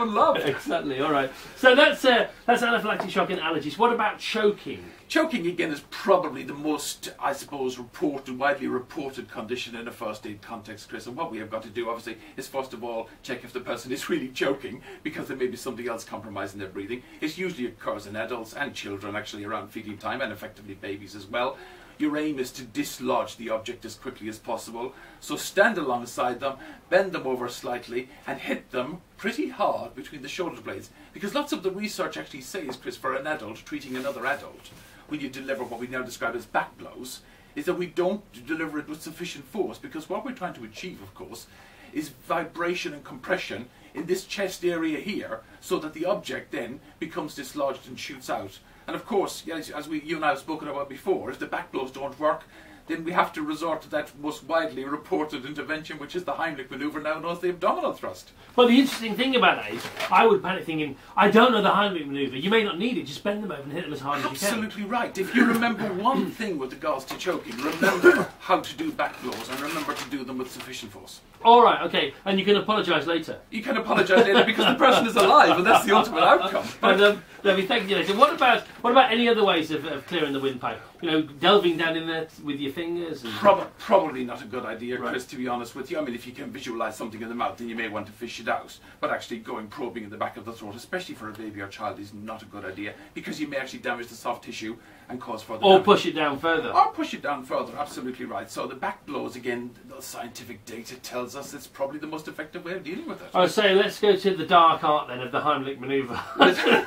and love. Exactly. All right. So that's anaphylactic shock and allergies. What about choking? Choking, again, is probably the most, I suppose, widely reported condition in a first aid context, Chris. And what we have got to do, obviously, is first of all check if the person is really choking, because there may be something else compromising their breathing. It usually occurs in adults and children, actually, around feeding time, and effectively babies as well. Your aim is to dislodge the object as quickly as possible. So stand alongside them, bend them over slightly, and hit them pretty hard between the shoulder blades. Because lots of the research actually says, Chris, for an adult treating another adult, when you deliver what we now describe as back blows, is that we don't deliver it with sufficient force, because what we're trying to achieve, of course, is vibration and compression in this chest area here, so that the object then becomes dislodged and shoots out. And of course, yes, as you and I have spoken about before, if the back blows don't work, then we have to resort to that most widely reported intervention, which is the Heimlich manoeuvre, now known as the abdominal thrust. Well, the interesting thing about that is, I would panic thinking, I don't know the Heimlich manoeuvre. You may not need it, just bend them over and hit them as hard as you can. Absolutely right. If you remember one thing with regards to choking, remember how to do back blows, and remember to do them with sufficient force. All right, okay, and you can apologise later. You can apologise later because the person is alive, and that's the ultimate outcome. And, let me thank you later. What about any other ways of clearing the windpipe? You know, delving down in there with your fingers? And probably not a good idea, Chris, to be honest with you. I mean, if you can visualise something in the mouth, then you may want to fish it out. But actually going probing in the back of the throat, especially for a baby or child, is not a good idea, because you may actually damage the soft tissue and cause further damage. Or push it down further. Or push it down further, absolutely right. So the back blows, again, the scientific data tells us it's probably the most effective way of dealing with it. I would say let's go to the dark art then of the Heimlich manoeuvre.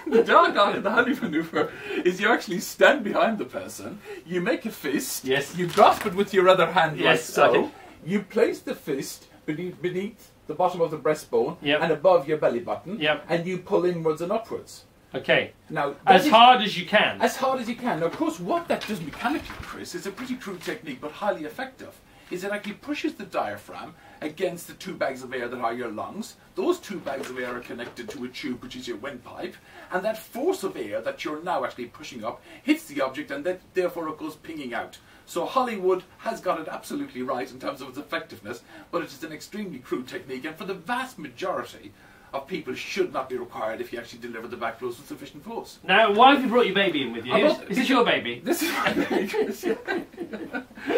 The dark art of the Heimlich manoeuvre is you actually stand behind the person, you make a fist, yes, you grasp it with your other hand, yes, like so, okay. You place the fist beneath the bottom of the breastbone, yep, and above your belly button, yep, and you pull inwards and upwards. Okay. Now, as hard as you can. As hard as you can. Now, of course, what that does mechanically, Chris, is a pretty crude technique, but highly effective, is it actually pushes the diaphragm against the two bags of air that are your lungs. Those two bags of air are connected to a tube, which is your windpipe, and that force of air that you're now actually pushing up hits the object, and then therefore it goes pinging out. So Hollywood has got it absolutely right in terms of its effectiveness, but it is an extremely crude technique, and for the vast majority of people should not be required if you actually deliver the back blows with sufficient force. Now, why have you brought your baby in with you? Is this your baby? This is my baby.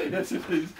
Yes, it is.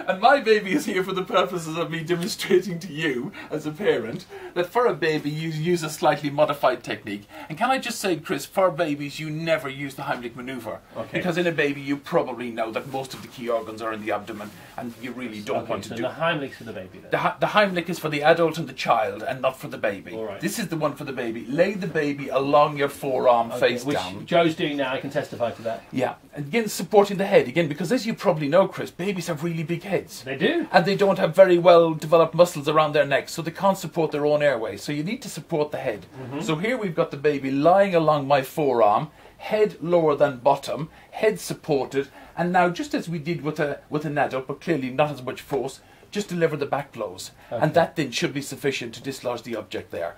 And my baby is here for the purposes of me demonstrating to you, as a parent, that for a baby you use a slightly modified technique. And can I just say, Chris, for babies you never use the Heimlich manoeuvre. Okay. Because in a baby you probably know that most of the key organs are in the abdomen, and you really don't want to do... the Heimlich's for the baby then? The Heimlich is for the adult and the child, and not for the baby. All right. This is the one for the baby. Lay the baby along your forearm, face which down. Which Joe's doing now, I can testify to that. Yeah, and again supporting the head, again, because as you probably know, Chris, babies have really big heads. They do. And they don't have very well developed muscles around their necks, so they can't support their own airway. So you need to support the head. Mm-hmm. So here we've got the baby lying along my forearm, head lower than bottom, head supported, and now just as we did with an adult, but clearly not as much force, just deliver the back blows. Okay. And that then should be sufficient to dislodge the object there.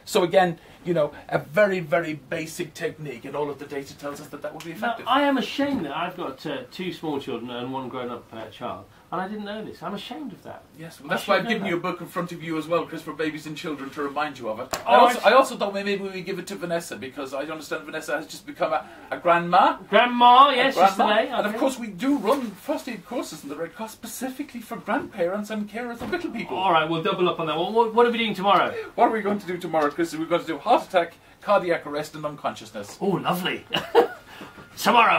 So again, you know, a very, very basic technique, and all of the data tells us that that will be effective. Now, I am ashamed that I've got two small children and one grown-up child, and I didn't know this. I'm ashamed of that. Yes, well, that's why I've given you a book in front of you as well, Chris, for babies and children, to remind you of it. I also thought maybe we give it to Vanessa, because I understand Vanessa has just become a grandma. Grandma, yes, yesterday. Okay. And of course we do run first aid courses in the Red Cross specifically for grandparents and carers of little people. All right, we'll double up on that. What are we doing tomorrow? What are we going to do tomorrow, Chris? We're going to do heart attack, cardiac arrest and unconsciousness. Oh, lovely. Tomorrow.